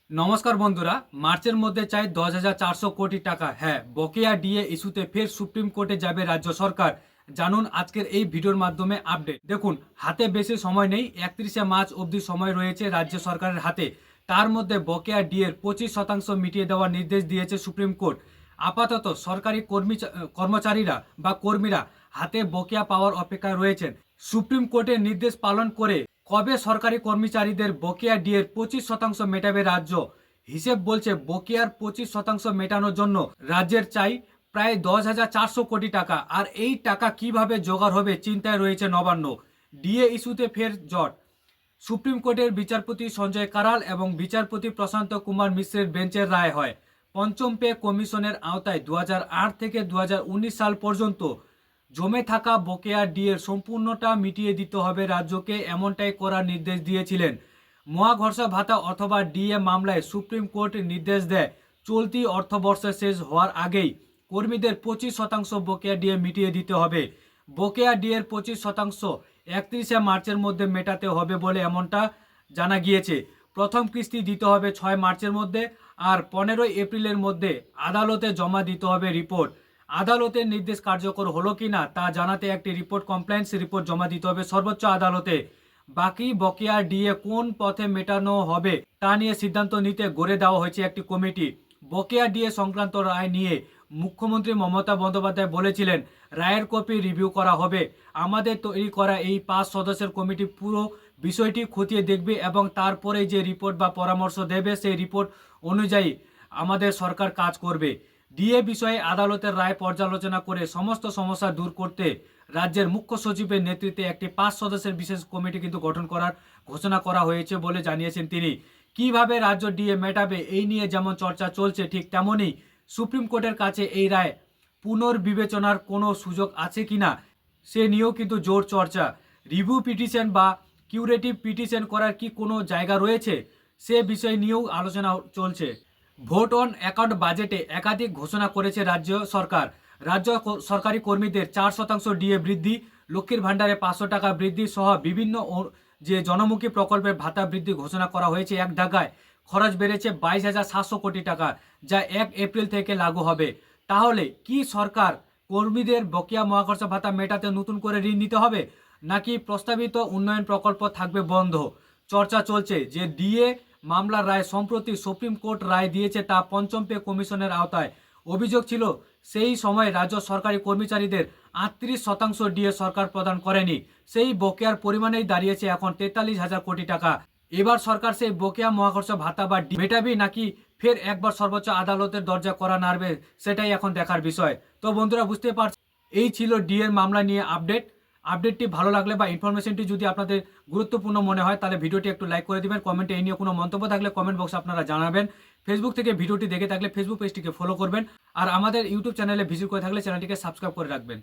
নমস্কার বন্ধুরা, মার্চের মধ্যে চাই 10,400 কোটি টাকা। হ্যাঁ, বকেয়া ডিএ ইস্যুতে ফের সুপ্রিম কোর্টে যাবে রাজ্য সরকার। জানুন আজকের এই ভিডিওর মাধ্যমে আপডেট। দেখুন, হাতে বেশি সময় নেই, 31শে মার্চ অবধি সময় রয়েছে রাজ্য সরকারের হাতে। তার মধ্যে বকেয়া ডিএর 25% মিটিয়ে দেওয়ার নির্দেশ দিয়েছে সুপ্রিম কোর্ট। আপাতত সরকারি কর্মচারীরা বা কর্মীরা হাতে বকেয়া পাওয়ার অপেক্ষায় রয়েছেন। সুপ্রিম কোর্টের নির্দেশ পালন করে কবে সরকারি কর্মচারীদের বকেয়া ডিএর 25% মেটাবে রাজ্য? হিসেব বলছে বকেয়ার 25% মেটানোর জন্য রাজ্যের চাই প্রায় 10,400 কোটি টাকা। আর এই টাকা কিভাবে জোগাড় হবে চিন্তায় রয়েছে নবান্ন। ডিএ ইস্যুতে ফের জট। সুপ্রিম কোর্টের বিচারপতি সঞ্জয় কারাল এবং বিচারপতি প্রশান্ত কুমার মিশ্রের বেঞ্চের রায় হয় পঞ্চম পে কমিশনের আওতায় 2008 থেকে 2019 সাল পর্যন্ত জমে থাকা বকেয়া ডিএর সম্পূর্ণটা মিটিয়ে দিতে হবে রাজ্যকে, এমনটাই করার নির্দেশ দিয়েছিলেন। মহাঘর্ষ ভাতা অথবা ডিএ মামলায় সুপ্রিম কোর্ট নির্দেশ দেয় চলতি অর্থবর্ষ শেষ হওয়ার আগেই কর্মীদের 25% বকেয়া ডিএ মিটিয়ে দিতে হবে। বকেয়া ডিএর 25% 31শে মার্চের মধ্যে মেটাতে হবে বলে এমনটা জানা গিয়েছে। প্রথম কিস্তি দিতে হবে 6 মার্চের মধ্যে, আর 15 এপ্রিলের মধ্যে আদালতে জমা দিতে হবে রিপোর্ট। আদালতের নির্দেশ কার্যকর হলো কিনা তা জানাতে একটি কমপ্লেন্স রিপোর্ট জমা দিতে হবে সর্বোচ্চ আদালতে। বাকি বকেয়া ডিএ কোন পথে মেটানো হবে তা নিয়ে সিদ্ধান্ত নিতে গড়ে দেওয়া হয়েছে একটি কমিটি। বকেয়া ডিএ সংক্রান্ত রায় নিয়ে মুখ্যমন্ত্রী মমতা বন্দ্যোপাধ্যায় বলেছিলেন, রায়ের কপি রিভিউ করা হবে। আমাদের তৈরি করা এই 5 সদস্যের কমিটি পুরো বিষয়টি খতিয়ে দেখবে এবং তারপরে যে রিপোর্ট বা পরামর্শ দেবে সেই রিপোর্ট অনুযায়ী আমাদের সরকার কাজ করবে। ডিএ বিষয়ে আদালতের রায় পর্যালোচনা করে সমস্ত সমস্যা দূর করতে রাজ্যের মুখ্য সচিবের নেতৃত্বে একটি 5 সদস্যের বিশেষ কমিটি কিন্তু গঠন করার ঘোষণা করা হয়েছে বলে জানিয়েছেন তিনি। কিভাবে রাজ্য ডিএ মেটাবে এই নিয়ে যেমন চর্চা চলছে, ঠিক তেমনই সুপ্রিম কোর্টের কাছে এই রায় পুনর্বিবেচনার কোনো সুযোগ আছে কিনা সে নিয়েও কিন্তু জোর চর্চা। রিভিউ পিটিশন বা কিউরেটিভ পিটিশন করার কি কোনো জায়গা রয়েছে, সে বিষয় নিয়েও আলোচনা চলছে। ভোট অন অ্যাকাউন্ট বাজেটে একাধিক ঘোষণা করেছে রাজ্য সরকার। রাজ্য সরকারি কর্মীদের 4% ডিএ বৃদ্ধি, লক্ষ্মীর ভাণ্ডারে 500 টাকা বৃদ্ধি সহ বিভিন্ন যে জনমুখী প্রকল্পের ভাতা বৃদ্ধি ঘোষণা করা হয়েছে এক ধাক্কায়। খরচ বেড়েছে 22,700 কোটি টাকা, যা 1 এপ্রিল থেকে লাগু হবে। তাহলে কি সরকার কর্মীদের বকেয়া মহাকর্ষ ভাতা মেটাতে নতুন করে ঋণ নিতে হবে, নাকি প্রস্তাবিত উন্নয়ন প্রকল্প থাকবে বন্ধ? চর্চা চলছে যে ডিএ মামলার রায় সম্প্রতি সুপ্রিম কোর্ট রায় দিয়েছে তা পঞ্চম পে কমিশনের আওতায়। অভিযোগ ছিল সেই সময় রাজ্য সরকারি কর্মচারীদের 38% ডিএ সরকার প্রদান করেনি। সেই বকেয়ার পরিমাণেই দাঁড়িয়েছে এখন 43,000 কোটি টাকা। এবার সরকার সেই বকেয়া মহাকর্ষ ভাতা বা মেটাবে নাকি ফের একবার সর্বোচ্চ আদালতের দরজা করা নাড়বে, সেটাই এখন দেখার বিষয়। তো বন্ধুরা, বুঝতে পারছেন এই ছিল ডিএর মামলা নিয়ে আপডেটটি ভালো লাগলে বা ইনফরমেশনটি যদি আপনাদের গুরুত্বপূর্ণ মনে হয় তাহলে ভিডিওটি একটু লাইক করে দিবেন। কমেন্টে এই নিয়ে কোনো মন্তব্য থাকলে কমেন্ট বক্সে আপনারা জানাবেন। ফেসবুক থেকে ভিডিওটি দেখে থাকলে ফেসবুক পেজটিকে ফলো করবেন, আর আমাদের ইউটিউব চ্যানেলে ভিজিট করে থাকলে চ্যানেলটিকে সাবস্ক্রাইব করে রাখবেন।